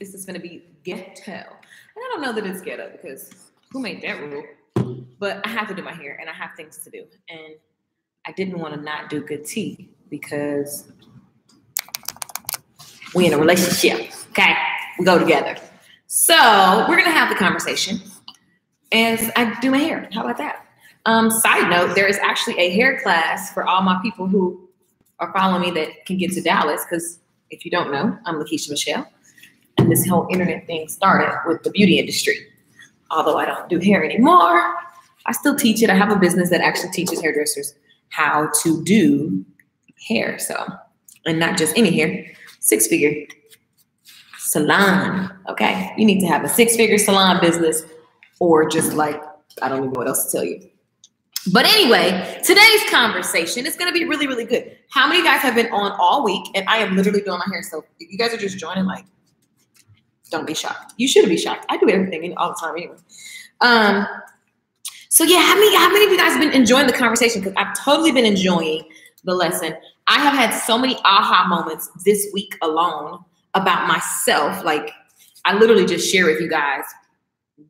This is going to be ghetto. And I don't know that it's ghetto because who made that rule? But I have to do my hair and I have things to do. And I didn't want to not do good tea because we in a relationship, okay? We go together. So we're going to have the conversation as I do my hair. How about that? Side note, there is actually a hair class for all my people who are following me that can get to Dallas because if you don't know, I'm Lakeisha Michelle. And this whole internet thing started with the beauty industry. Although I don't do hair anymore, I still teach it. I have a business that actually teaches hairdressers how to do hair. So, and not just any hair, 6-figure salon. Okay. You need to have a 6-figure salon business or just like, I don't even know what else to tell you. But anyway, today's conversation is going to be really, really good. How many of you guys have been on all week? And I am literally doing my hair. So if you guys are just joining, like, don't be shocked. You shouldn't be shocked. I do everything all the time anyway. So yeah, how many of you guys have been enjoying the conversation? Because I've totally been enjoying the lesson. I have had so many aha moments this week alone about myself. Like I literally just share with you guys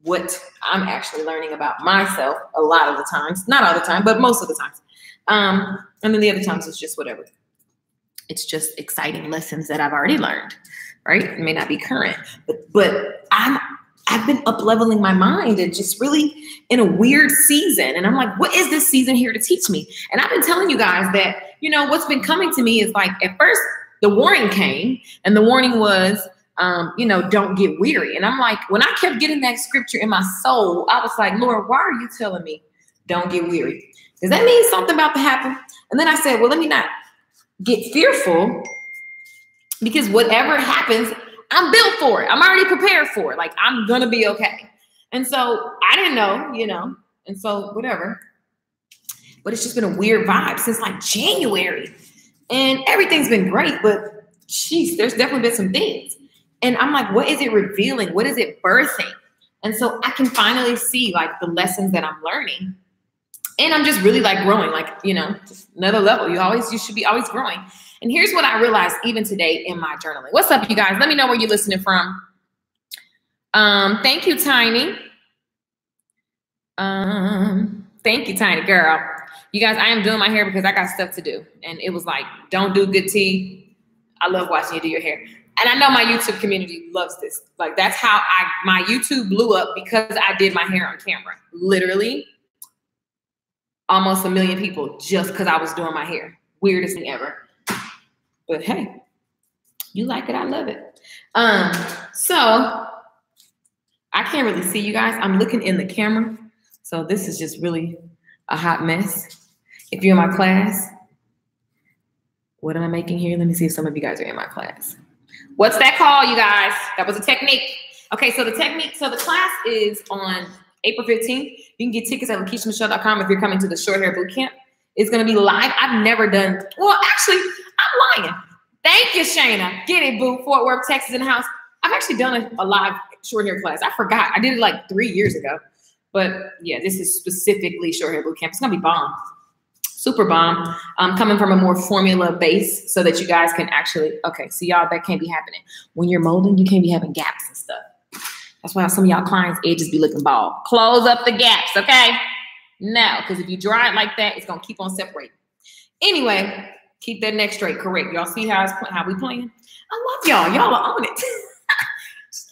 what I'm actually learning about myself a lot of the times. Not all the time, but most of the times. And then the other times it's just whatever. It's just exciting lessons that I've already learned, right? It may not be current, but I've been up-leveling my mind and just really in a weird season. And I'm like, what is this season here to teach me? And I've been telling you guys that, you know, what's been coming to me is like, at first the warning came and the warning was, you know, don't get weary. And I'm like, when I kept getting that scripture in my soul, I was like, Lord, why are you telling me don't get weary? Does that mean something about to happen? And then I said, well, let me not get fearful because whatever happens, I'm built for it. I'm already prepared for it. Like I'm going to be okay. And so I didn't know, you know, and so whatever, but it's just been a weird vibe since like January and everything's been great, but geez, there's definitely been some things. And I'm like, what is it revealing? What is it birthing? And so I can finally see like the lessons that I'm learning. And I'm just really like growing, like, you know, just another level. You should be always growing. And here's what I realized even today in my journaling. What's up, you guys? Let me know where you're listening from. Thank you, Tiny. Thank you, Tiny girl. You guys, I am doing my hair because I got stuff to do. And it was like, don't do good tea. I love watching you do your hair. And I know my YouTube community loves this. Like that's how my YouTube blew up because I did my hair on camera. Literally almost 1 million people just because I was doing my hair. Weirdest thing ever. But hey, you like it, I love it. So I can't really see you guys. I'm looking in the camera. So this is just really a hot mess. If you're in my class, what am I making here? Let me see if some of you guys are in my class. What's that called, you guys? That was a technique. Okay, so the class is on April 15th. You can get tickets at LakeishaMichelle.com if you're coming to the short hair boot camp. It's going to be live. I've never done, well, actually, I'm lying. Thank you, Shayna. Get it, boo. Fort Worth, Texas in the house. I've actually done a live short hair class. I forgot. I did it like 3 years ago. But yeah, this is specifically short hair boot camp. It's going to be bomb. Super bomb. Coming from a more formula base so that you guys can actually, okay, see y'all, that can't be happening. When you're molding, you can't be having gaps and stuff. That's why some of y'all clients' edges be looking bald. Close up the gaps, okay? No, because if you dry it like that, it's going to keep on separating. Anyway, keep that neck straight, correct. Y'all see how we playing? I love y'all. Y'all are on it.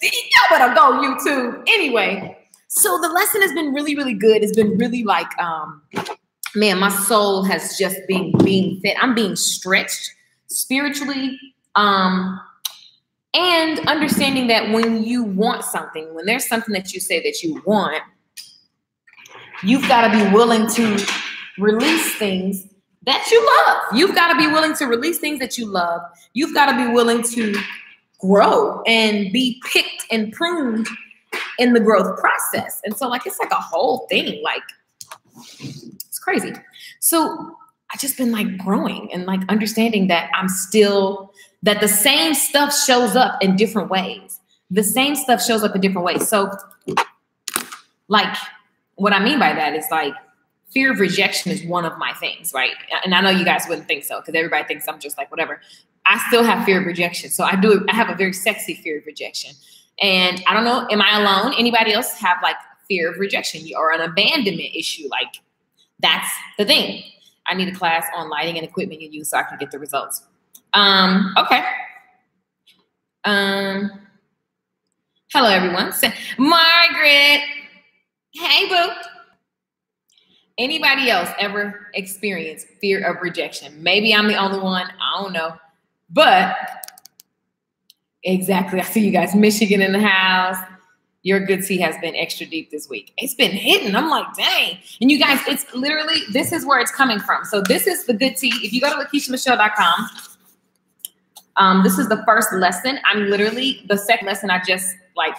Y'all better go YouTube. Anyway, so the lesson has been really, really good. It's been really like, man, my soul has just been being fed. I'm being stretched spiritually. And understanding that when you want something, when there's something that you say that you want, you've got to be willing to release things that you love. You've got to be willing to release things that you love. You've got to be willing to grow and be picked and pruned in the growth process. And so like, it's like a whole thing. Like, it's crazy. So I just been like growing and like understanding that that the same stuff shows up in different ways. The same stuff shows up in different ways. So like, what I mean by that is like, fear of rejection is one of my things, right? And I know you guys wouldn't think so because everybody thinks I'm just like, whatever. I still have fear of rejection. So I have a very sexy fear of rejection. And I don't know, am I alone? Anybody else have like fear of rejection or an abandonment issue? Like that's the thing. I need a class on lighting and equipment you use so I can get the results. Okay. Hello, everyone. Margaret. Hey, boo. Anybody else ever experienced fear of rejection? Maybe I'm the only one. I don't know. But exactly. I see you guys. Michigan in the house. Your good tea has been extra deep this week. It's been hidden. I'm like, dang. And you guys, it's literally, this is where it's coming from. So this is the good tea. If you go to LakeishaMichelle.com, this is the first lesson. I'm literally, the second lesson I just like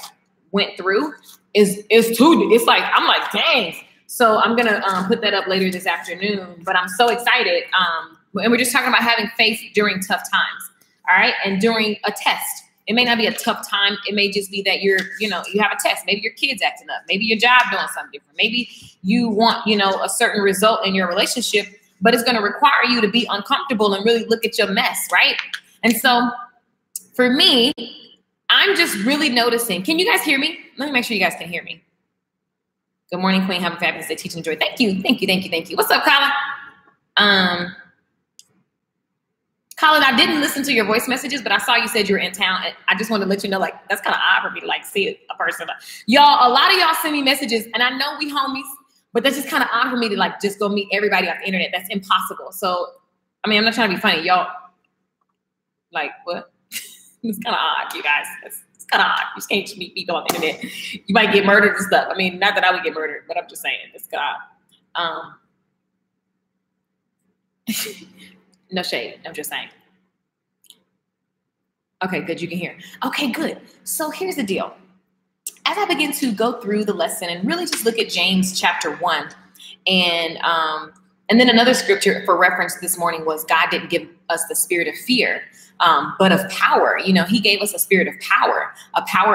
went through is too, it's like, I'm like, dang. So I'm going to put that up later this afternoon, but I'm so excited. And we're just talking about having faith during tough times. All right. And during a test. It may not be a tough time. It may just be that you have a test. Maybe your kid's acting up. Maybe your job doing something different. Maybe you want, a certain result in your relationship, but it's going to require you to be uncomfortable and really look at your mess, right? And so for me, I'm just really noticing. Can you guys hear me? Let me make sure you guys can hear me. Good morning, Queen. Have a fabulous day. Teach and enjoy. Thank you. Thank you. Thank you. Thank you. What's up, Colin? Colin, I didn't listen to your voice messages, but I saw you said you were in town. I just wanted to let you know, like, that's kind of odd for me to, like, see a person. Y'all, a lot of y'all send me messages, and I know we homies, but that's just kind of odd for me to, like, just go meet everybody off the internet. That's impossible. So, I mean, I'm not trying to be funny. Y'all, like, what? It's kind of odd, you guys. It's kind of odd. You just can't meet people on the internet. You might get murdered and stuff. I mean, not that I would get murdered, but I'm just saying. It's kind of odd. No shade. I'm just saying. Okay, good. You can hear. Okay, good. So here's the deal. As I begin to go through the lesson and really just look at James chapter 1, and then another scripture for reference this morning was God didn't give us the spirit of fear, but of power. He gave us a spirit of power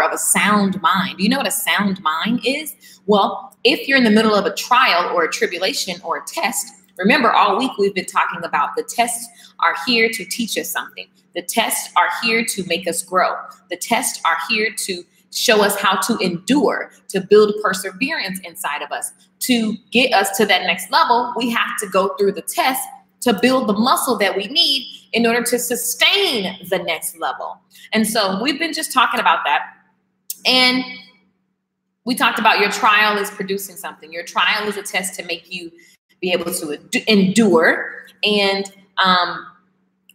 of a sound mind. Do you know what a sound mind is? Well, if you're in the middle of a trial or a tribulation or a test, remember, all week we've been talking about the tests are here to teach us something. The tests are here to make us grow. The tests are here to show us how to endure, to build perseverance inside of us. To get us to that next level, we have to go through the test to build the muscle that we need in order to sustain the next level. And so we've been just talking about that. And we talked about your trial is producing something. Your trial is a test to make you be able to endure. And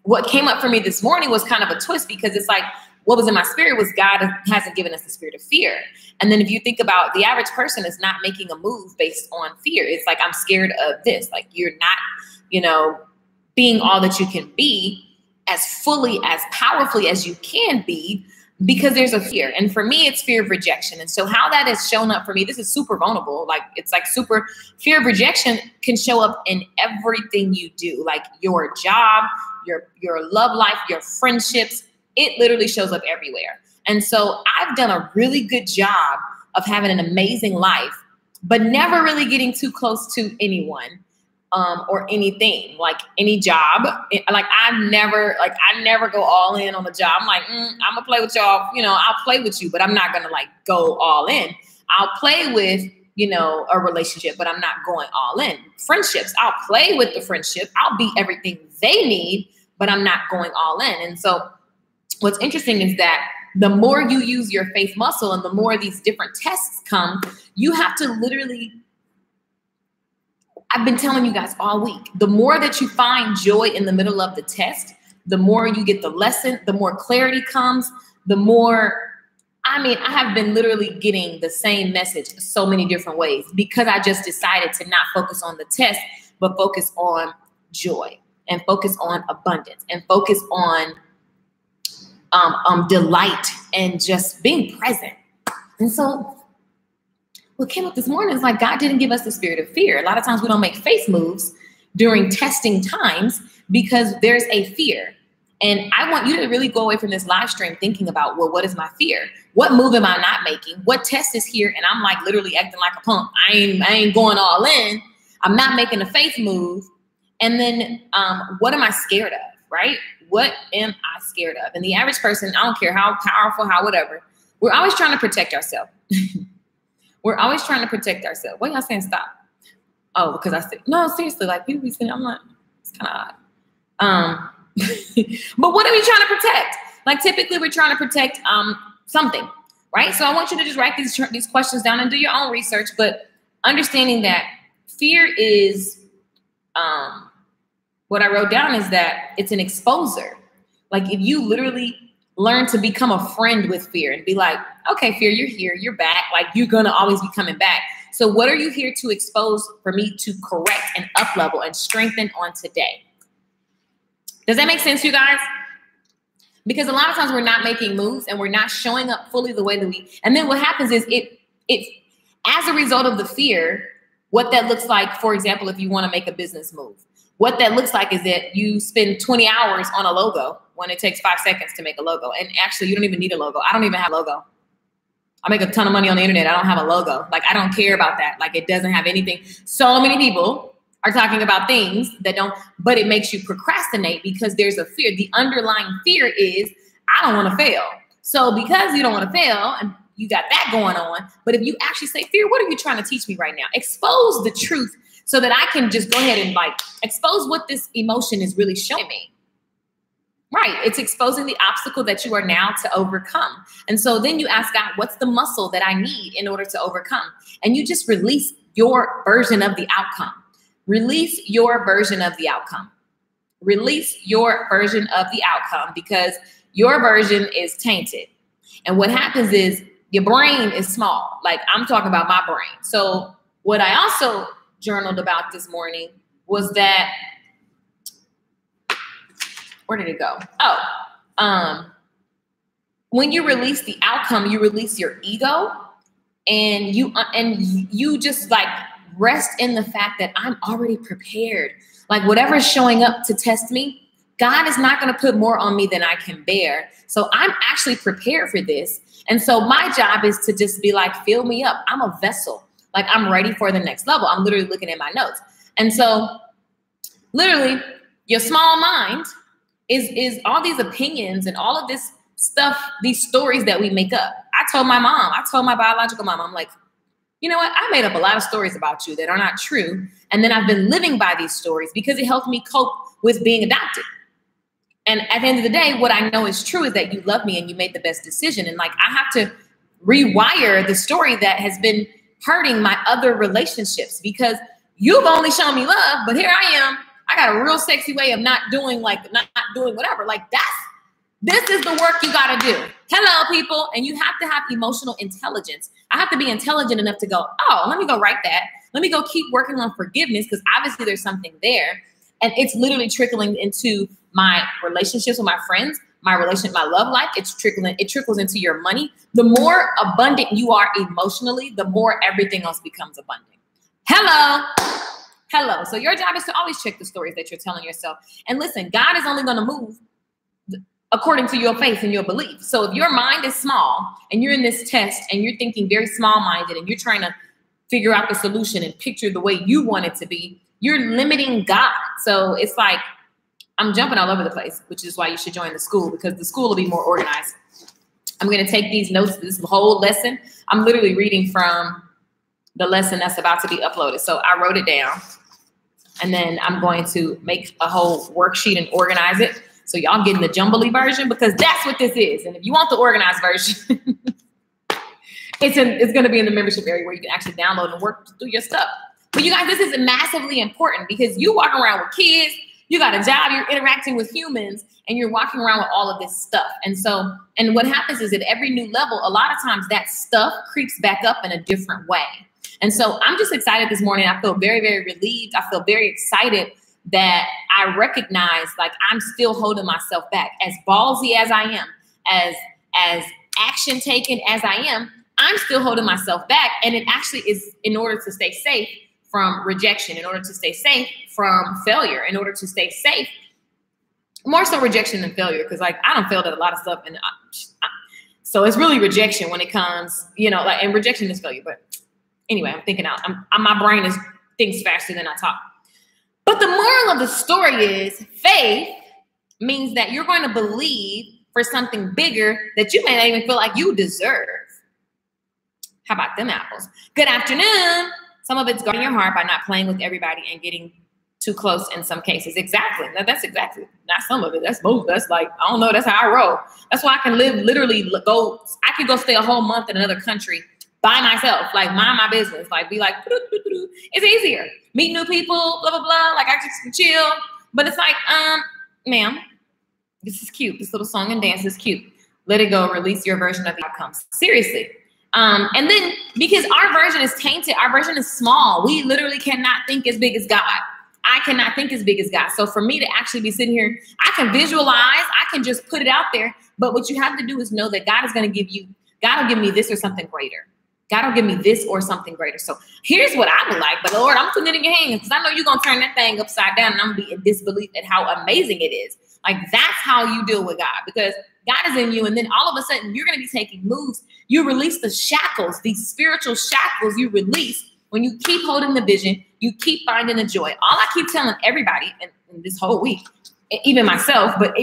what came up for me this morning was kind of a twist, because it's like, what was in my spirit was God hasn't given us the spirit of fear. And then if you think about the average person is not making a move based on fear. It's like, I'm scared of this. Like, you're not, being all that you can be as fully, as powerfully as you can be, because there's a fear. And for me, it's fear of rejection. And so how that has shown up for me, this is super vulnerable. Like, it's like fear of rejection can show up in everything you do, like your job, your love life, your friendships. It literally shows up everywhere. And so I've done a really good job of having an amazing life, but never really getting too close to anyone or anything, like any job. Like, I never go all in on the job. I'm like, I'm gonna play with y'all. I'll play with you, but I'm not gonna like go all in. I'll play with, a relationship, but I'm not going all in. Friendships, I'll play with the friendship. I'll be everything they need, but I'm not going all in. And so what's interesting is that the more you use your faith muscle and the more these different tests come, you have to literally, I've been telling you guys all week, the more that you find joy in the middle of the test, the more you get the lesson, the more clarity comes, the more, I have been literally getting the same message so many different ways, because I just decided to not focus on the test, but focus on joy and focus on abundance and focus on delight and just being present. And so what came up this morning is like, God didn't give us the spirit of fear. A lot of times we don't make faith moves during testing times because there's a fear. And I want you to really go away from this live stream thinking about, well, what is my fear? What move am I not making? What test is here? And I'm like literally acting like a punk. I ain't going all in. I'm not making a faith move. And then what am I scared of, right? what am I scared of? And the average person, I don't care how powerful, how whatever, we're always trying to protect ourselves. We're always trying to protect ourselves. What y'all saying? Stop. Oh, because I said, no, seriously, like people be saying, I'm not, it's kind of odd. But what are we trying to protect? Like typically we're trying to protect something, right? So I want you to just write these questions down and do your own research, but understanding that fear is, what I wrote down is that it's an exposer. Like if you literally learn to become a friend with fear and be like, okay, fear, you're here, you're back. Like you're going to always be coming back. So what are you here to expose for me to correct and up level and strengthen on today? Does that make sense, you guys? Because a lot of times we're not making moves and we're not showing up fully the way that and then what happens is it as a result of the fear, what that looks like, for example, if you want to make a business move, what that looks like is that you spend 20 hours on a logo when it takes 5 seconds to make a logo. And actually, you don't even need a logo. I don't even have a logo. I make a ton of money on the internet. I don't have a logo. Like, I don't care about that. Like, it doesn't have anything. So many people are talking about things that don't, but it makes you procrastinate because there's a fear. The underlying fear is, I don't want to fail. So because you don't want to fail, and you got that going on, but if you actually say, fear, what are you trying to teach me right now? Expose the truth so that I can just go ahead and like expose what this emotion is really showing me. Right. It's exposing the obstacle that you are now to overcome. And so then you ask God, what's the muscle that I need in order to overcome? And you just release your version of the outcome. Release your version of the outcome. Release your version of the outcome because your version is tainted. And what happens is your brain is small. Like I'm talking about my brain. So what I also journaled about this morning was that, where did it go? When you release the outcome, you release your ego and you just like rest in the fact that I'm already prepared. Like whatever's showing up to test me, God is not going to put more on me than I can bear. So I'm actually prepared for this. And so my job is to just be like, fill me up. I'm a vessel. Like I'm ready for the next level. I'm literally looking at my notes. And so literally your small mind is all these opinions and all of this stuff, these stories that we make up. I told my biological mom, I'm like, you know what? I made up a lot of stories about you that are not true. And then I've been living by these stories because it helped me cope with being adopted. And at the end of the day, what I know is true is that you love me and you made the best decision. And like, I have to rewire the story that has been hurting my other relationships because you've only shown me love, but here I am. I got a real sexy way of not doing whatever. Like this is the work you got to do. Hello, people. And you have to have emotional intelligence. I have to be intelligent enough to go, oh, let me go write that. Let me go keep working on forgiveness because obviously there's something there. And it's literally trickling into my relationships with my friends, my love life. It trickles into your money. The more abundant you are emotionally, the more everything else becomes abundant. Hello. So your job is to always check the stories that you're telling yourself. And listen, God is only going to move according to your faith and your belief. So if your mind is small and you're in this test and you're thinking very small-minded and you're trying to figure out the solution and picture the way you want it to be, you're limiting God. So it's like, I'm jumping all over the place, which is why you should join the school because the school will be more organized. I'm going to take these notes, this whole lesson. I'm literally reading from the lesson that's about to be uploaded. So I wrote it down and then I'm going to make a whole worksheet and organize it. So y'all getting the jumbly version because that's what this is. And if you want the organized version, it's going to be in the membership area where you can actually download and work through your stuff. But you guys, this is massively important because you walk around with kids, you got a job, you're interacting with humans, and you're walking around with all of this stuff. And what happens is at every new level, a lot of times that stuff creeps back up in a different way. And so I'm just excited this morning. I feel very, very relieved. I feel very excited that I recognize like I'm still holding myself back. As ballsy as I am, as action taken as I am, I'm still holding myself back. And it actually is in order to stay safe from rejection, in order to stay safe from failure, in order to stay safe, more so rejection than failure. Cause like, I don't fail at a lot of stuff. And so it's really rejection when it comes, and rejection is failure. But anyway, I'm thinking out. My brain thinks faster than I talk. But the moral of the story is faith means that you're going to believe for something bigger that you may not even feel like you deserve. How about them apples? Good afternoon. Some of it's guarding your heart by not playing with everybody and getting too close in some cases. Exactly. Now, that's exactly, not some of it. That's most. That's like, I don't know. That's how I roll. That's why I can I could go stay a whole month in another country by myself, like mind my business, like be like, it's easier. Meet new people, blah, blah, blah. Like I just chill. But it's like, ma'am, this is cute. This little song and dance is cute. Let it go. Release your version of the outcomes. Seriously. And then because our version is tainted, our version is small. We literally cannot think as big as God. I cannot think as big as God. So for me to actually be sitting here, I can visualize, I can just put it out there. But what you have to do is know that God is going to give you, God will give me this or something greater. God will give me this or something greater. So here's what I would like. But Lord, I'm putting it in your hands because I know you're going to turn that thing upside down and I'm going to be in disbelief at how amazing it is. Like that's how you deal with God, because God is in you. And then all of a sudden you're going to be taking moves. You release the shackles, these spiritual shackles you release when you keep holding the vision, you keep finding the joy. All I keep telling everybody in this whole week, even myself, but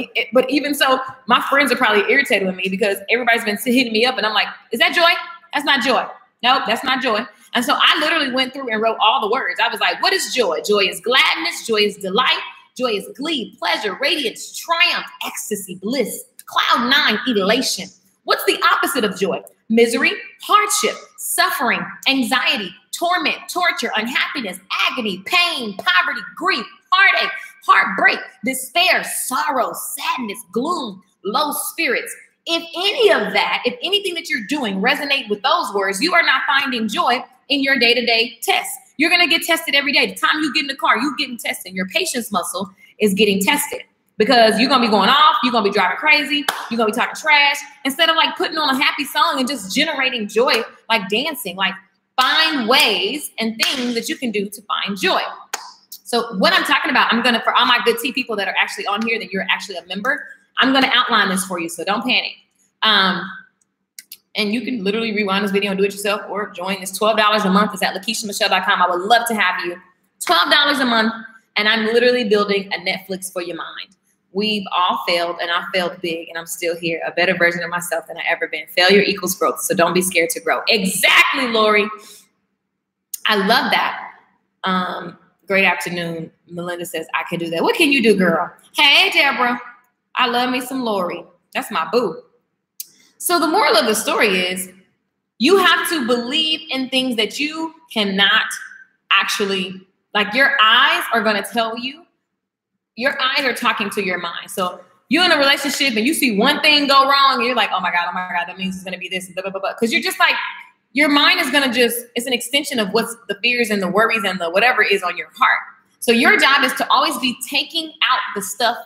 even so, my friends are probably irritated with me because everybody's been hitting me up and I'm like, is that joy? That's not joy. Nope, that's not joy. And so I literally went through and wrote all the words. I was like, what is joy? Joy is gladness. Joy is delight. Joy is glee, pleasure, radiance, triumph, ecstasy, bliss, cloud nine, elation. What's the opposite of joy? Misery, hardship, suffering, anxiety, torment, torture, unhappiness, agony, pain, poverty, grief, heartache, heartbreak, despair, sorrow, sadness, gloom, low spirits. If any of that, if anything that you're doing resonate with those words, you are not finding joy in your day-to-day tests. You're going to get tested every day. The time you get in the car, you're getting tested. Your patience muscle is getting tested because you're going to be going off. You're going to be driving crazy. You're going to be talking trash. Instead of like putting on a happy song and just generating joy, like dancing, like find ways and things that you can do to find joy. So what I'm talking about, I'm going to, for all my good tea people that are actually on here, that you're actually a member, I'm going to outline this for you. So don't panic. And you can literally rewind this video and do it yourself or join. It's $12 a month. It's at LakeishaMichelle.com. I would love to have you. $12 a month. And I'm literally building a Netflix for your mind. We've all failed and I failed big and I'm still here. A better version of myself than I ever been. Failure equals growth. So don't be scared to grow. Exactly, Lori. I love that. Great afternoon. Melinda says, I can do that. What can you do, girl? Hey, Deborah. I love me some Lori. That's my boo. So the moral of the story is you have to believe in things that you cannot actually, like your eyes are going to tell you, your eyes are talking to your mind. So you're in a relationship and you see one thing go wrong and you're like, oh my God, that means it's going to be this, blah, blah, blah, blah. Because you're just like, your mind is going to just, it's an extension of what's the fears and the worries and the whatever is on your heart. So your job is to always be taking out the stuff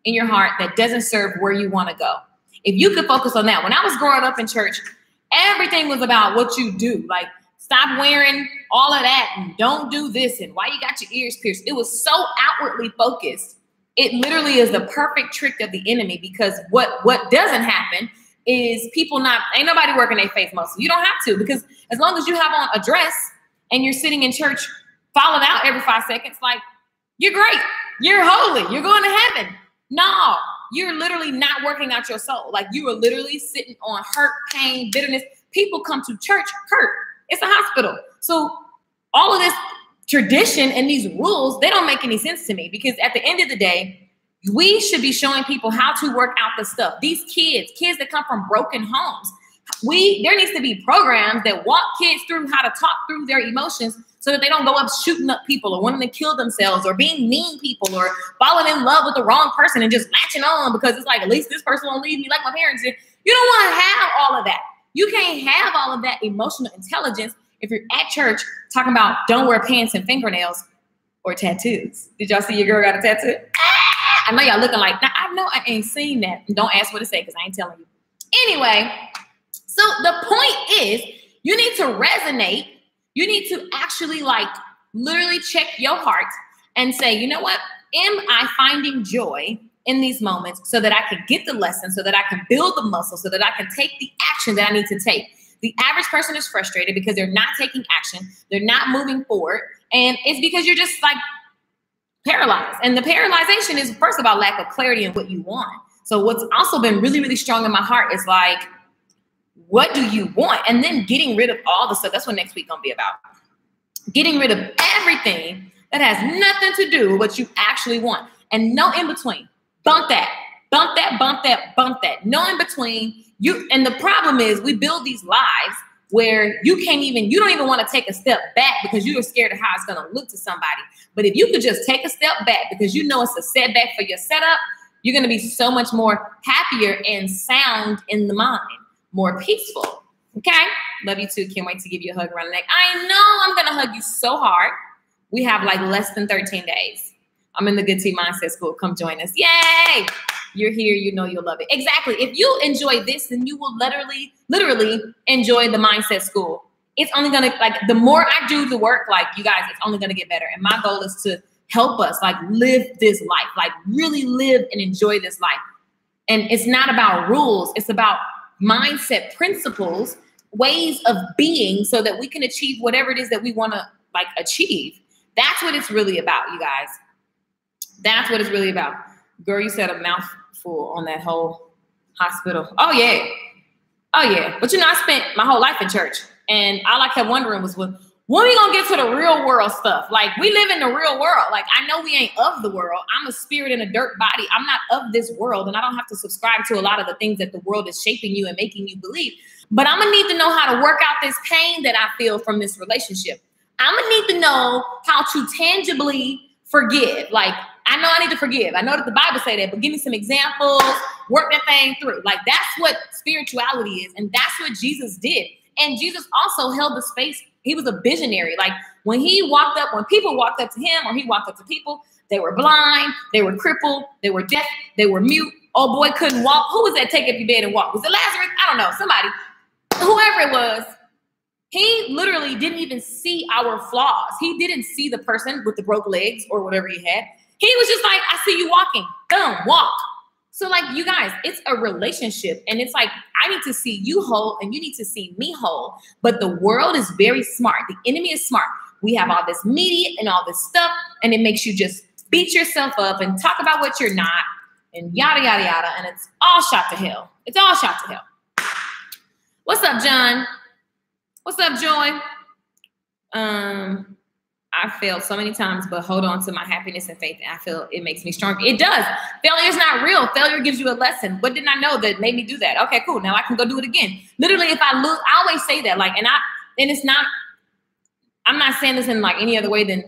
in your heart that doesn't serve where you want to go. If you could focus on that. When I was growing up in church, everything was about what you do. Like, stop wearing all of that and don't do this and why you got your ears pierced. It was so outwardly focused. It literally is the perfect trick of the enemy because what doesn't happen is people ain't nobody working their faith muscle. You don't have to, because as long as you have on a dress and you're sitting in church falling out every 5 seconds, like, you're great. You're holy. You're going to heaven. No, you're literally not working out your soul. Like, you are literally sitting on hurt, pain, bitterness. People come to church hurt. It's a hospital. So all of this tradition and these rules, they don't make any sense to me, because at the end of the day, we should be showing people how to work out the stuff. These kids that come from broken homes, there needs to be programs that walk kids through how to talk through their emotions so that they don't go up shooting up people or wanting to kill themselves or being mean people or falling in love with the wrong person and just latching on because it's like, at least this person won't leave me like my parents did. You don't want to have all of that. You can't have all of that emotional intelligence if you're at church talking about don't wear pants and fingernails or tattoos. Did y'all see your girl got a tattoo? I know y'all looking like, nah, I know I ain't seen that. Don't ask what to say because I ain't telling you. Anyway, so the point is you need to resonate. You need to actually like literally check your heart and say, you know what? Am I finding joy in these moments so that I can get the lesson, so that I can build the muscle, so that I can take the action that I need to take? The average person is frustrated because they're not taking action. They're not moving forward. And it's because you're just like, paralyzed. And the paralyzation is first about lack of clarity in what you want. So what's also been really, really strong in my heart is like, what do you want? And then getting rid of all the stuff. That's what next week gonna be about. Getting rid of everything that has nothing to do with what you actually want. And no in between. Bump that, bump that, bump that, bump that. No in between. And the problem is we build these lives where you don't even want to take a step back because you're scared of how it's going to look to somebody. But if you could just take a step back because you know it's a setback for your setup, you're going to be so much more happier and sound in the mind, more peaceful. Okay? Love you too. Can't wait to give you a hug around the neck. I know I'm going to hug you so hard. We have like less than 13 days. I'm in the Good Tea Mindset School. Come join us. Yay! You're here. You know you'll love it. Exactly. If you enjoy this, then you will literally enjoy the Mindset School. It's only going to, like, the more I do the work, like, you guys, it's only going to get better. And my goal is to help us, like, live this life, like, really live and enjoy this life. And it's not about rules. It's about mindset principles, ways of being so that we can achieve whatever it is that we want to, like, achieve. That's what it's really about, you guys. That's what it's really about. Girl, you said a mouthful on that whole hospital. Oh, yeah. Oh, yeah. But, you know, I spent my whole life in church. And all I kept wondering was, when are we going to get to the real world stuff? Like, we live in the real world. Like, I know we ain't of the world. I'm a spirit in a dirt body. I'm not of this world. And I don't have to subscribe to a lot of the things that the world is shaping you and making you believe. But I'm going to need to know how to work out this pain that I feel from this relationship. I'm going to need to know how to tangibly forgive. Like, I know I need to forgive. I know that the Bible say that, but give me some examples, work that thing through. Like, that's what spirituality is. And that's what Jesus did. And Jesus also held the space. He was a visionary. Like, when people walked up to him, or he walked up to people, they were blind, they were crippled, they were deaf, they were mute. Oh boy, couldn't walk. Who was that? Take up your bed and walk. Was it Lazarus? I don't know. Somebody, whoever it was. He literally didn't even see our flaws. He didn't see the person with the broke legs or whatever he had. He was just like, I see you walking. Boom, walk. So, like, you guys, it's a relationship. And it's like, I need to see you whole and you need to see me whole. But the world is very smart. The enemy is smart. We have all this media and all this stuff, and it makes you just beat yourself up and talk about what you're not and yada, yada, yada. And it's all shot to hell. It's all shot to hell. What's up, John? What's up, Joy? I failed so many times, but hold on to my happiness and faith. And I feel it makes me stronger. It does. Failure is not real. Failure gives you a lesson. What didn't I know that made me do that? Okay, cool. Now I can go do it again. Literally, if I look, I always say that. Like, and it's not, I'm not saying this in like any other way than,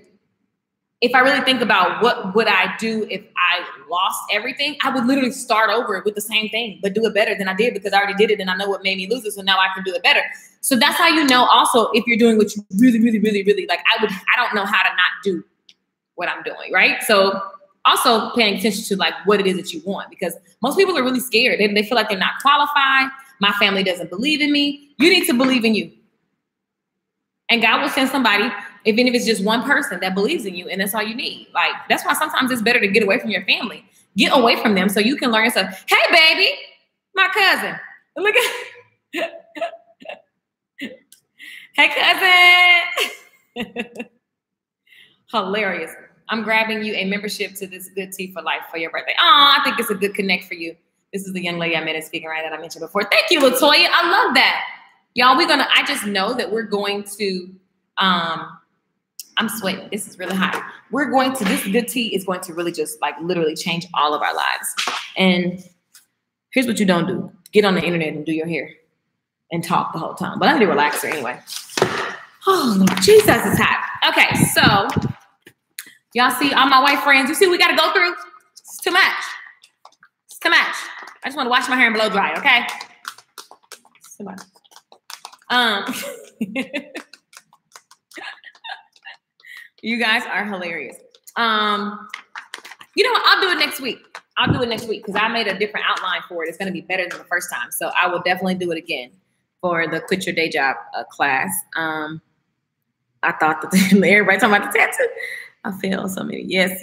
if I really think about what would I do if I lost everything, I would literally start over with the same thing, but do it better than I did because I already did it and I know what made me lose it. So now I can do it better. So that's how you know also if you're doing what you really, really, really, really like. I don't know how to not do what I'm doing, right? So also paying attention to like what it is that you want, because most people are really scared. They feel like they're not qualified. My family doesn't believe in me. You need to believe in you. And God will send somebody, even if it's just one person that believes in you, and that's all you need. Like, that's why sometimes it's better to get away from your family. Get away from them so you can learn stuff. Hey, baby, my cousin. Look at hey, cousin. Hilarious. I'm grabbing you a membership to this Good Tea for Life for your birthday. Oh, I think it's a good connect for you. This is the young lady I met at Speaking Right that I mentioned before. Thank you, LaToya. I love that. Y'all, I just know that we're going to, I'm sweating. This is really hot. This Good Tea is going to really just like literally change all of our lives. And here's what you don't do. Get on the internet and do your hair and talk the whole time. But I'm the relaxer anyway. Oh, Lord, Jesus, it's hot. Okay, so y'all see all my white friends. You see what we got to go through? It's too much. It's too much. I just want to wash my hair and blow dry, okay? It's too much. You guys are hilarious. You know what? I'll do it next week. I'll do it next week because I made a different outline for it. It's going to be better than the first time. So I will definitely do it again for the Quit Your Day Job class. I thought that everybody talking about the tattoo. I feel so many. Yes.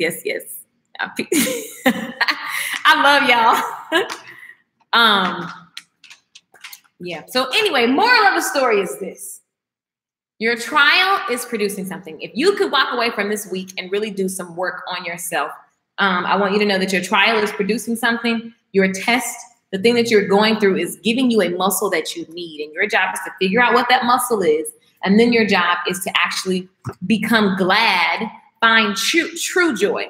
I love y'all. Yeah. So anyway, moral of the story is this. Your trial is producing something. If you could walk away from this week and really do some work on yourself, I want you to know that your trial is producing something. Your test, the thing that you're going through, is giving you a muscle that you need. And your job is to figure out what that muscle is. And then your job is to actually become glad, find true joy.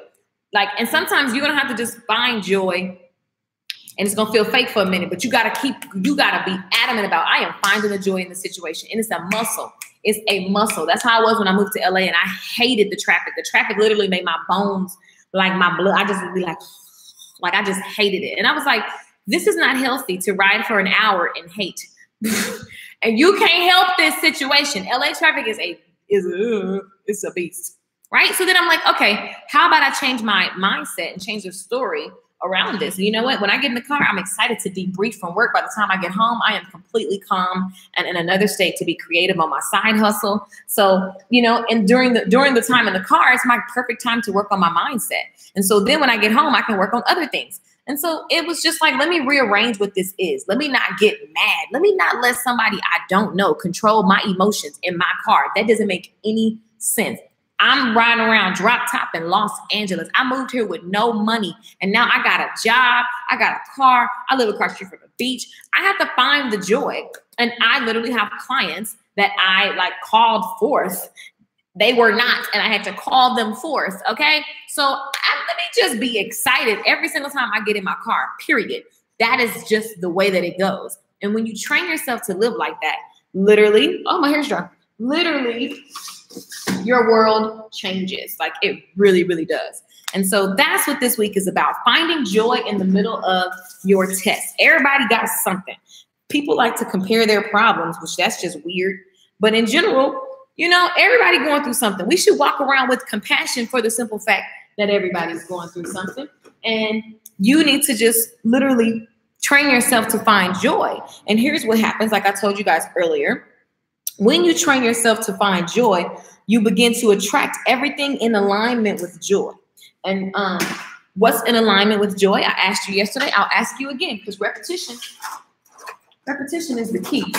Like, and sometimes you're going to have to just find joy, and it's going to feel fake for a minute, but you got to be adamant about, I am finding the joy in the situation. And it's a muscle. It's a muscle. That's how I was when I moved to LA, and I hated the traffic. The traffic literally made my bones, like my blood. I just would be like I just hated it. And I was like, this is not healthy to ride for an hour and hate. And you can't help this situation. LA traffic it's a beast, right? So then I'm like, okay, how about I change my mindset and change the story around this? And you know what? When I get in the car, I'm excited to debrief from work. By the time I get home, I am completely calm and in another state to be creative on my side hustle. So, and during the time in the car, it's my perfect time to work on my mindset. And so then when I get home, I can work on other things. And so it was just like, let me rearrange what this is. Let me not get mad. Let me not let somebody I don't know control my emotions in my car. That doesn't make any sense. I'm riding around drop top in Los Angeles. I moved here with no money, and now I got a job. I got a car. I live across the street from the beach. I have to find the joy. And I literally have clients that I called forth. They were not, and I had to call them forth. Okay. So let me just be excited every single time I get in my car, period. That is just the way that it goes. And when you train yourself to live like that, literally, oh, my hair's dry. Literally, your world changes. Like, it really, really does. And so that's what this week is about. Finding joy in the middle of your test. Everybody got something. People like to compare their problems, which that's just weird. But in general, everybody going through something. We should walk around with compassion for the simple fact that everybody's going through something. And you need to just literally train yourself to find joy. And here's what happens. Like I told you guys earlier, when you train yourself to find joy, you begin to attract everything in alignment with joy. And what's in alignment with joy? I asked you yesterday. I'll ask you again, because repetition is the key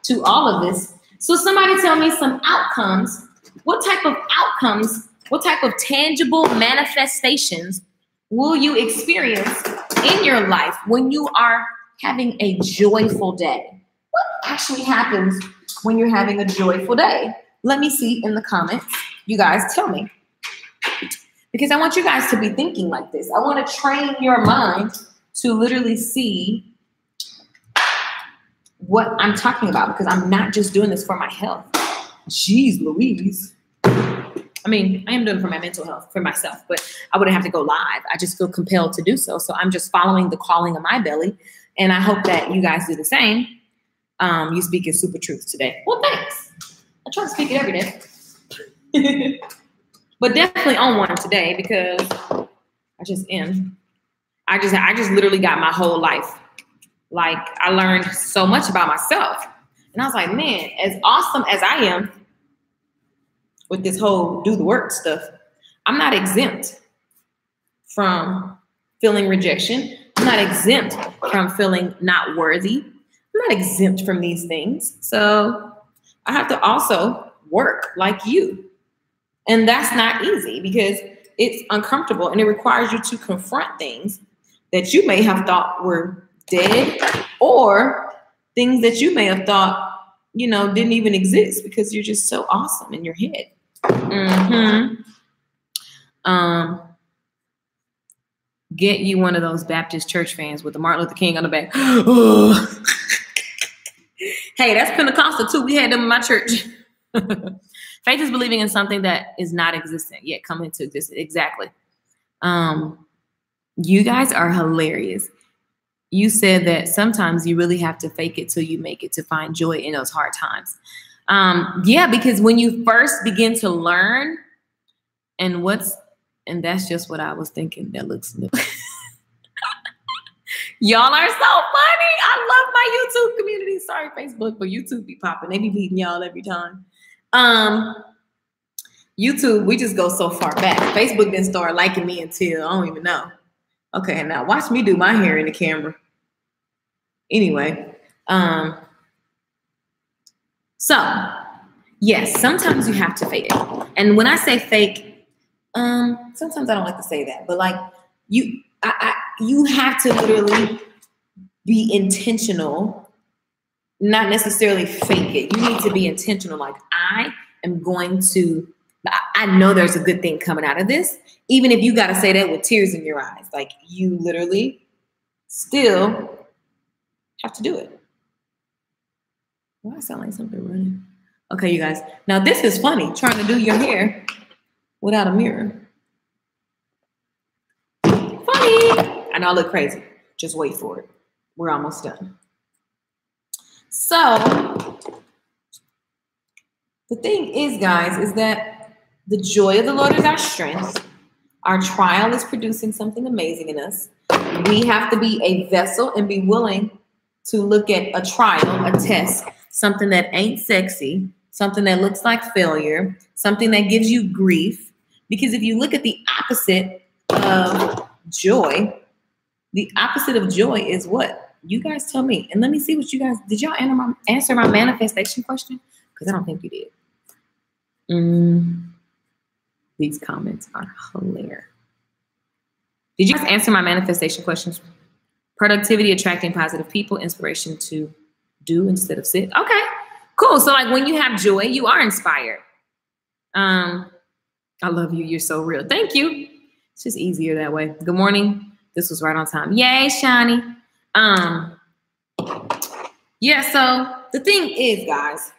to all of this. So somebody tell me some outcomes. What type of outcomes, what type of tangible manifestations will you experience in your life when you are having a joyful day? What actually happens when you're having a joyful day? Let me see in the comments. You guys tell me. Because I want you guys to be thinking like this. I want to train your mind to literally see what I'm talking about, because I'm not just doing this for my health. Jeez Louise. I mean, I am doing it for my mental health, for myself, but I wouldn't have to go live. I just feel compelled to do so. So I'm just following the calling of my belly. And I hope that you guys do the same. You speak in super truth today. Well, thanks. I try to speak it every day. But definitely on one today, because I just am. I just literally got my whole life. Like, I learned so much about myself. And I was like, man, as awesome as I am with this whole do the work stuff, I'm not exempt from feeling rejection. I'm not exempt from feeling not worthy. I'm not exempt from these things. So I have to also work like you. And that's not easy, because it's uncomfortable and it requires you to confront things that you may have thought were dead, or things that you may have thought, didn't even exist, because you're just so awesome in your head. Get you one of those Baptist church fans with the Martin Luther King on the back. Hey, that's Pentecostal too. We had them in my church. Faith is believing in something that is not existent yet come into existence. Exactly. You guys are hilarious. You said that sometimes you really have to fake it till you make it to find joy in those hard times. Yeah, because when you first begin to learn, and that's just what I was thinking. That looks new. Y'all are so funny. I love my YouTube community. Sorry, Facebook, but YouTube be popping. They be beating y'all every time. YouTube, we just go so far back. Facebook didn't start liking me until I don't even know. Okay, now watch me do my hair in the camera. Anyway, So, yes, sometimes you have to fake it. And when I say fake, sometimes I don't like to say that, but like you have to literally be intentional, not necessarily fake it. You need to be intentional. Like, I know there's a good thing coming out of this, even if you got to say that with tears in your eyes. Like, you literally still have to do it. Why sound like something running? Okay, you guys. Now this is funny, trying to do your hair without a mirror. Funny. I know I look crazy. Just wait for it. We're almost done. So the thing is, guys, is that the joy of the Lord is our strength. Our trial is producing something amazing in us. We have to be a vessel and be willing to look at a trial, a test, something that ain't sexy, something that looks like failure, something that gives you grief. Because if you look at the opposite of joy, the opposite of joy is what? You guys tell me. And let me see what you guys, did y'all answer my manifestation question? Because I don't think you did. These comments are hilarious. Did you guys answer my manifestation questions? Productivity, attracting positive people, inspiration to do instead of sit. Okay, cool. So like when you have joy, you are inspired. I love you. You're so real. Thank you. It's just easier that way. Good morning. This was right on time. Yay, Shani. Yeah, so the thing is, guys.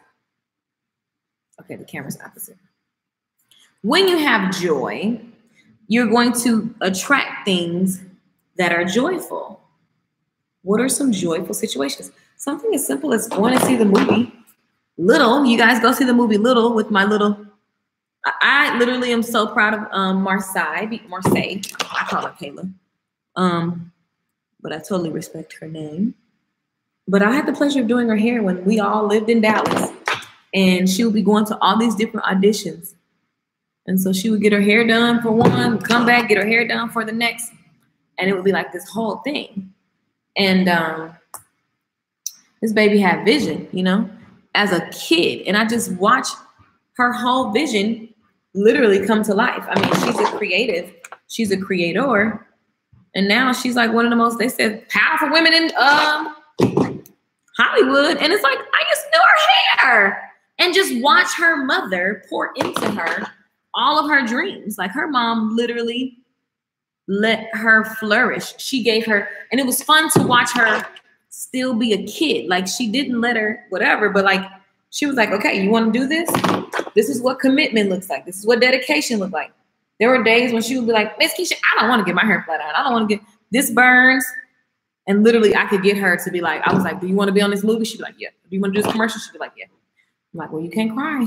Okay, the camera's opposite. When you have joy, you're going to attract things that are joyful. What are some joyful situations? Something as simple as going to see the movie Little. You guys go see the movie Little with my little. I literally am so proud of Marseille. I call her Kayla. But I totally respect her name. But I had the pleasure of doing her hair when we all lived in Dallas. And she would be going to all these different auditions. And so she would get her hair done for one, come back, get her hair done for the next. And it would be like this whole thing. And this baby had vision, you know, as a kid. And I just watched her whole vision literally come to life. I mean, she's a creative. She's a creator. And now she's like one of the most, they said, powerful women in Hollywood. And it's like, I just knew her hair. And just watch her mother pour into her all of her dreams. Like, her mom literally let her flourish. She gave her, and it was fun to watch her still be a kid. Like, she didn't let her whatever, but like, she was like, okay, you want to do this? This is what commitment looks like. This is what dedication looked like. There were days when she would be like, Miss Keisha, I don't want to get my hair flat out. I don't want to get, this burns. And literally I could get her to be like, I was like, do you want to be on this movie? She'd be like, yeah. Do you want to do this commercial? She'd be like, yeah. I'm like, well, you can't cry.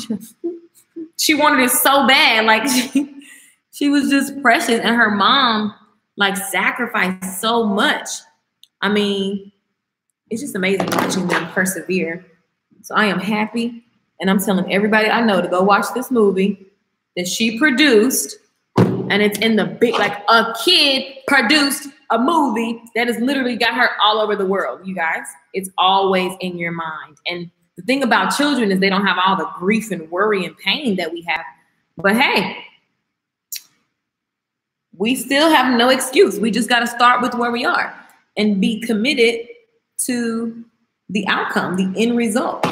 She wanted it so bad. Like, she was just precious. And her mom, like, sacrificed so much. I mean, it's just amazing watching them persevere. So I am happy. And I'm telling everybody I know to go watch this movie that she produced. And it's in the big, like, a kid produced a movie that has literally got her all over the world, you guys. It's always in your mind. And the thing about children is they don't have all the grief and worry and pain that we have. But hey, we still have no excuse. We just got to start with where we are and be committed to the outcome, the end result,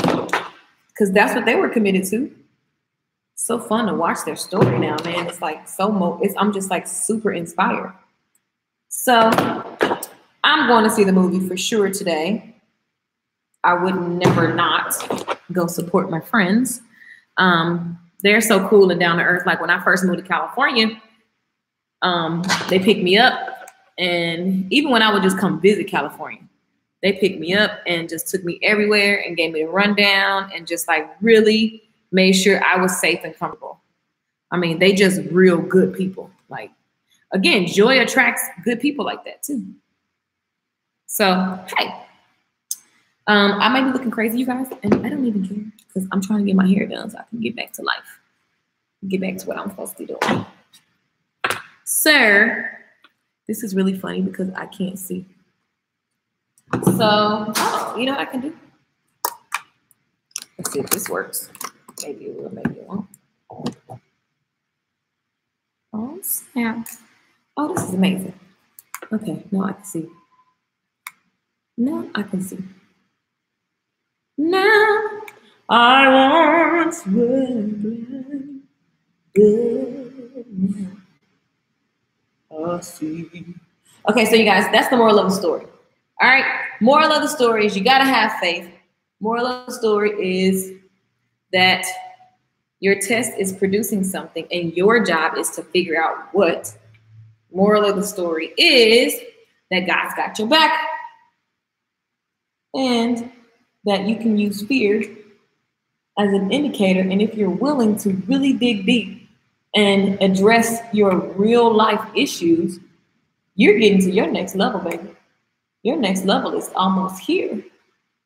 because that's what they were committed to. So fun to watch their story now, man. It's like I'm just like super inspired. So I'm going to see the movie for sure today. I would never not go support my friends. They're so cool and down to earth. Like, when I first moved to California, they picked me up. And even when I would just come visit California, they picked me up and just took me everywhere and gave me a rundown and just like really made sure I was safe and comfortable. I mean, they just real good people. Like, again, joy attracts good people like that too. So, hey. I might be looking crazy, you guys, and I don't even care because I'm trying to get my hair done so I can get back to life. Get back to what I'm supposed to be doing. Sir, this is really funny because I can't see. So, you know what I can do? Let's see if this works. Maybe it will, maybe it won't. Oh, snap. Oh, this is amazing. Okay, now I can see. Now I can see. Now I once was good. I see. Okay, so you guys, that's the moral of the story. All right, moral of the story is you gotta have faith. Moral of the story is that your test is producing something and your job is to figure out what. Moral of the story is that God's got your back and that you can use fear as an indicator. And if you're willing to really dig deep and address your real life issues, you're getting to your next level, baby. Your next level is almost here.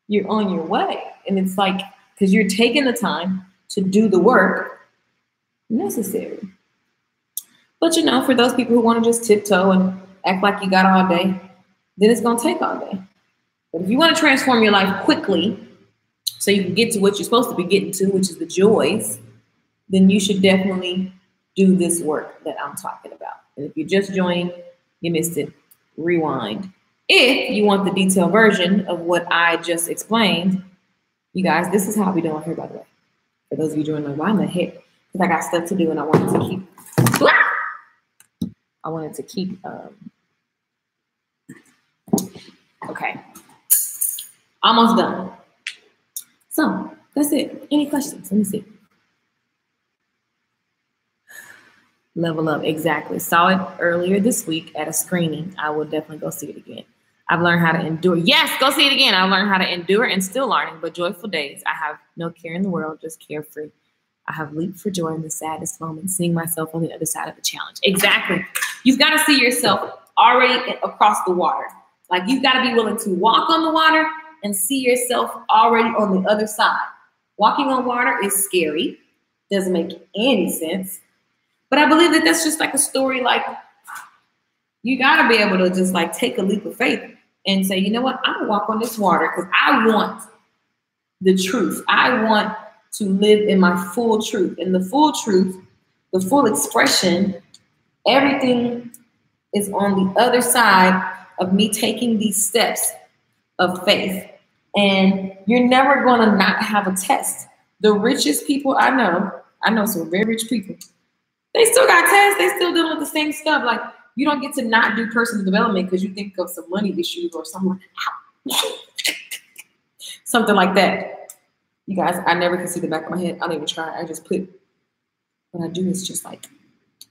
You're on your way. And it's like, because you're taking the time to do the work necessary. But you know, for those people who want to just tiptoe and act like you got all day, then it's going to take all day. But if you want to transform your life quickly so you can get to what you're supposed to be getting to, which is the joys, then you should definitely do this work that I'm talking about. And if you just joined, you missed it, rewind. If you want the detailed version of what I just explained, you guys, this is how we doing here, by the way. For those of you joining, like, why in the heck? Because I got stuff to do and I wanted to keep, okay. Almost done. So that's it. Any questions? Let me see. Level Up, exactly. Saw it earlier this week at a screening. I will definitely go see it again. I've learned how to endure. Yes, go see it again. I've learned how to endure and still learning, but joyful days. I have no care in the world, just carefree. I have leaped for joy in the saddest moment, seeing myself on the other side of the challenge. Exactly. You've got to see yourself already across the water. Like, you've got to be willing to walk on the water and see yourself already on the other side. Walking on water is scary. Doesn't make any sense. But I believe that that's just like a story. Like, you got to be able to just like take a leap of faith and say, you know what? I'm going to walk on this water because I want the truth. I want to live in my full truth. And the full truth, the full expression, everything is on the other side of me taking these steps of faith. And you're never going to not have a test. The richest people I know some very rich people, they still got tests. They still dealing with the same stuff. Like, you don't get to not do personal development because you think of some money issues or something something like that. You guys, I never can see the back of my head. I don't even try. I just put, what I do is just like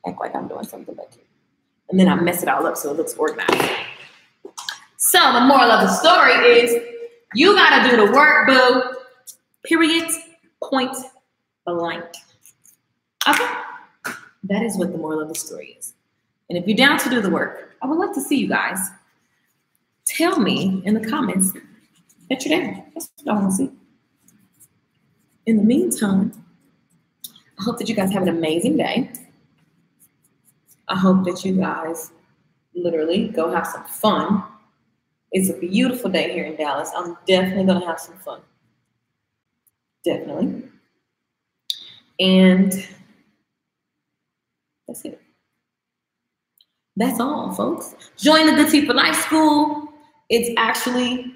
act like I'm doing something back here. And then I mess it all up so it looks organized. So the moral of the story is you got to do the work, boo. Period. Point blank. Okay. That is what the moral of the story is. And if you're down to do the work, I would love to see you guys. Tell me in the comments that you're down. That's what I want to see. In the meantime, I hope that you guys have an amazing day. I hope that you guys literally go have some fun. It's a beautiful day here in Dallas. I'm definitely going to have some fun. Definitely. And that's it. That's all, folks. Join the Good Tea for Life School. It's actually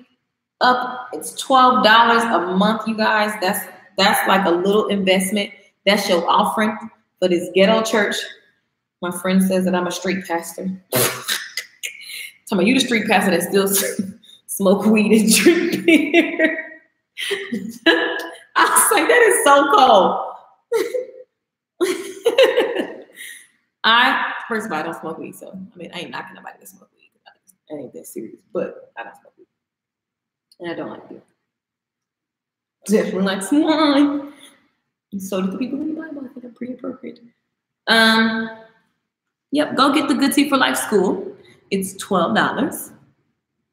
up. It's $12 a month, you guys. That's like a little investment. That's your offering for this ghetto church. My friend says that I'm a street pastor. Tell me, you the street pastor that still smoke weed and drink beer. I was like, that is so cold. First of all, I don't smoke weed, so I mean, I ain't knocking nobody that smoke weed. I ain't that serious, but I don't smoke weed, and I don't like beer. Definitely like some wine, and so do the people in the Bible. I think I'm pretty appropriate. Yep, go get the Good Tea for Life School. It's $12,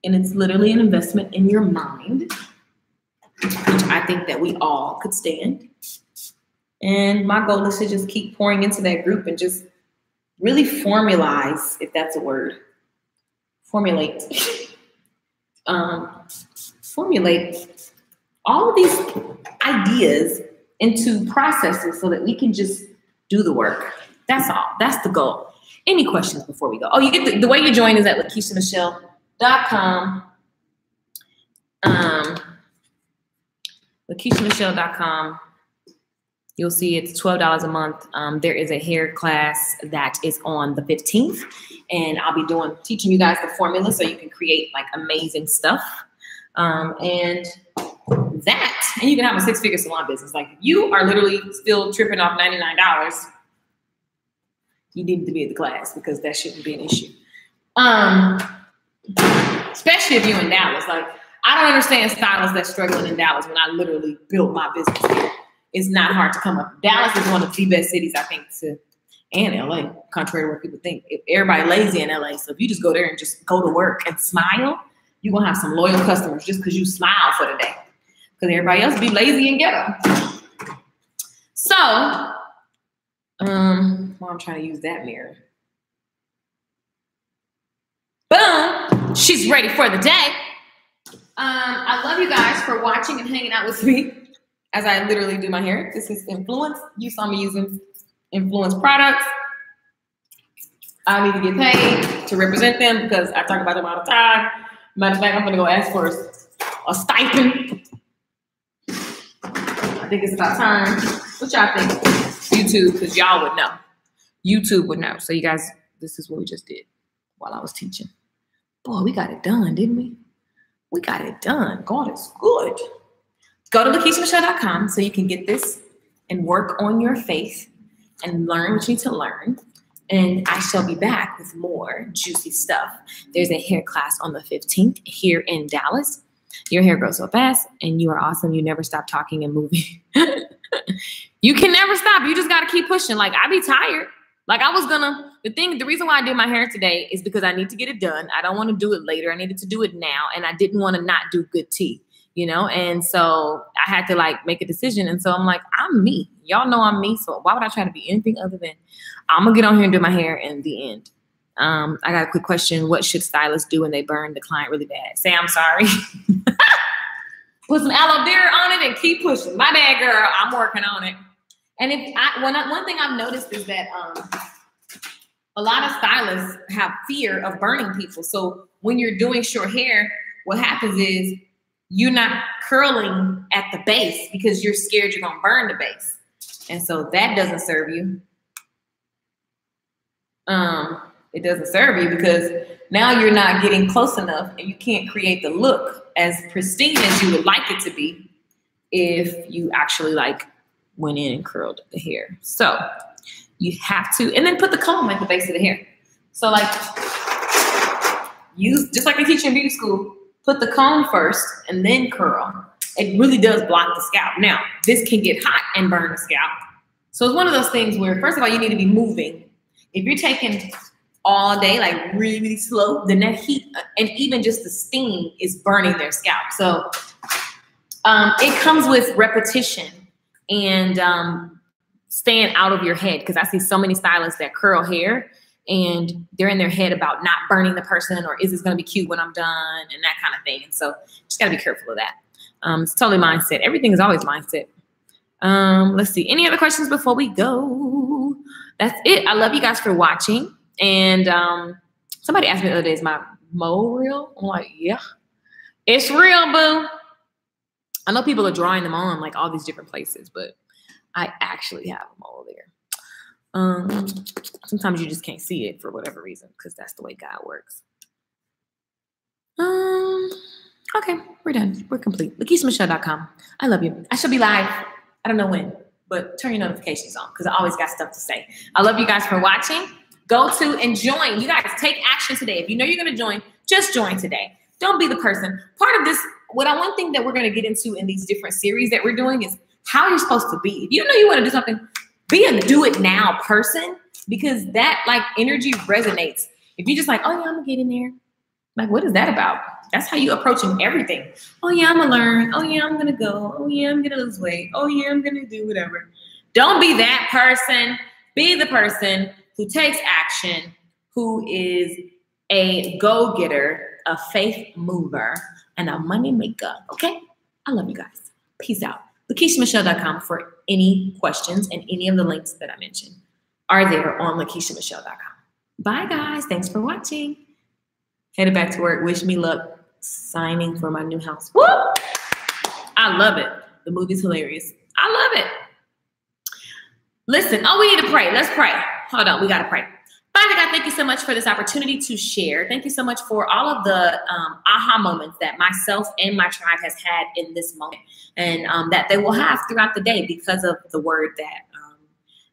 and it's literally an investment in your mind, which I think that we all could stand. And my goal is to just keep pouring into that group and just really formulate, if that's a word, formulate all all of these ideas into processes so that we can just do the work. That's all. That's the goal. Any questions before we go? Oh, you get the way you join is at LakeishaMichelle.com. LakeishaMichelle.com. You'll see it's $12 a month. There is a hair class that is on the 15th, and I'll be teaching you guys the formula so you can create like amazing stuff. And you can have a 6-figure salon business. Like, you are literally still tripping off $99. You need to be at the class because that shouldn't be an issue. Especially if you're in Dallas. Like, I don't understand stylists that's struggling in Dallas when I literally built my business here. It's not hard to come up. Dallas is one of the best cities, I think, and LA, contrary to what people think. Everybody lazy in LA, so if you just go there and just go to work and smile, you're gonna have some loyal customers just because you smile for the day. Because everybody else be lazy and ghetto. So, well, I'm trying to use that mirror. Boom! She's ready for the day. I love you guys for watching and hanging out with me as I literally do my hair. This is Influence. You saw me using Influence products. I need to get paid to represent them because I talk about them all the time. Matter of fact, I'm gonna go ask for a stipend. I think it's about time. What y'all think? YouTube, because y'all would know. YouTube would know. So you guys, this is what we just did while I was teaching. Boy, we got it done, didn't we? We got it done. God is good. Go to LakeishaMichelle.com so you can get this and work on your faith and learn what you need to learn. And I shall be back with more juicy stuff. There's a hair class on the 15th here in Dallas. Your hair grows so fast and you are awesome. You never stop talking and moving. You can never stop. You just got to keep pushing. Like, I be tired. Like, the reason why I did my hair today is because I need to get it done. I don't want to do it later. I needed to do it now. And I didn't want to not do good tea, you know? And so I had to like make a decision. And so I'm like, I'm me. Y'all know I'm me. So why would I try to be anything other than I'm going to get on here and do my hair in the end. I got a quick question. What should stylists do when they burn the client really bad? Say, I'm sorry. Put some aloe vera on it and keep pushing. My bad, girl. I'm working on it. And one thing I've noticed is that a lot of stylists have fear of burning people. So when you're doing short hair, what happens is you're not curling at the base because you're scared you're gonna burn the base. And so that doesn't serve you. It doesn't serve you because now you're not getting close enough and you can't create the look as pristine as you would like it to be if you actually like went in and curled the hair. So you have to, and then put the comb at the base of the hair. So like just like they teach in beauty school, put the comb first and then curl. It really does block the scalp. Now, this can get hot and burn the scalp. So it's one of those things where, first of all, you need to be moving. If you're taking all day, like really, really slow, then that heat and even just the steam is burning their scalp. So it comes with repetition and staying out of your head, because I see so many stylists that curl hair and they're in their head about not burning the person, or is this going to be cute when I'm done, and that kind of thing. And so just got to be careful of that. It's totally mindset. Everything is always mindset. Let's see. Any other questions before we go? That's it. I love you guys for watching. And somebody asked me the other day, is my mole real? I'm like, yeah, it's real, boo. I know people are drawing them on like all these different places, but I actually have a mole there. Sometimes you just can't see it for whatever reason, because that's the way God works. Okay, we're done. We're complete. LakeishaMichelle.com. I love you. I shall be live. I don't know when, but turn your notifications on because I always got stuff to say. I love you guys for watching. Go to and join. You guys take action today. If you know you're going to join, just join today. Don't be the person. Part of this, one thing that we're going to get into in these different series that we're doing is how you're supposed to be. If you know you want to do something, be a do it now person, because that like energy resonates. If you're just like, oh yeah, I'm gonna get in there. Like, what is that about? That's how you approaching everything. Oh yeah, I'm gonna learn. Oh yeah, I'm gonna go. Oh yeah, I'm gonna lose weight. Oh yeah, I'm gonna do whatever. Don't be that person. Be the person who takes action, who is a go-getter, a faith mover, and a money maker. Okay? I love you guys. Peace out. LakeishaMichelle.com for any questions, and any of the links that I mentioned are there on LakeishaMichelle.com. Bye, guys. Thanks for watching. Headed back to work. Wish me luck signing for my new house. Woo! I love it. The movie's hilarious. I love it. Listen, we need to pray. Let's pray. Hold on. We got to pray. Father God, thank you so much for this opportunity to share. Thank you so much for all of the aha moments that myself and my tribe has had in this moment, and that they will have throughout the day because of the word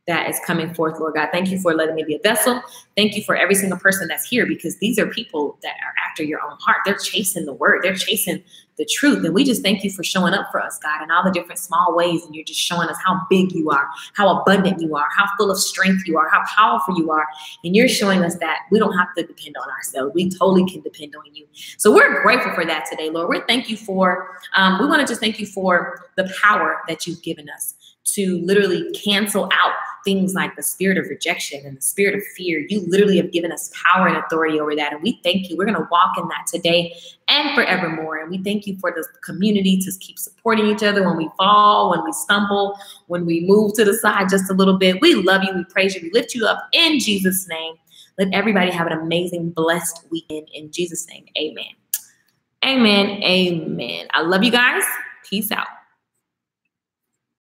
that is coming forth, Lord God. Thank you for letting me be a vessel. Thank you for every single person that's here, because these are people that are after your own heart. They're chasing the word. They're chasing the truth. And we just thank you for showing up for us, God, in all the different small ways. And you're just showing us how big you are, how abundant you are, how full of strength you are, how powerful you are. And you're showing us that we don't have to depend on ourselves. We totally can depend on you. So we're grateful for that today, Lord. We want to just thank you for the power that you've given us to literally cancel out things like the spirit of rejection and the spirit of fear. You literally have given us power and authority over that. And we thank you. We're going to walk in that today and forevermore. And we thank you for the community to keep supporting each other when we fall, when we stumble, when we move to the side just a little bit. We love you. We praise you. We lift you up in Jesus' name. Let everybody have an amazing, blessed weekend in Jesus' name. Amen. Amen. Amen. I love you guys. Peace out.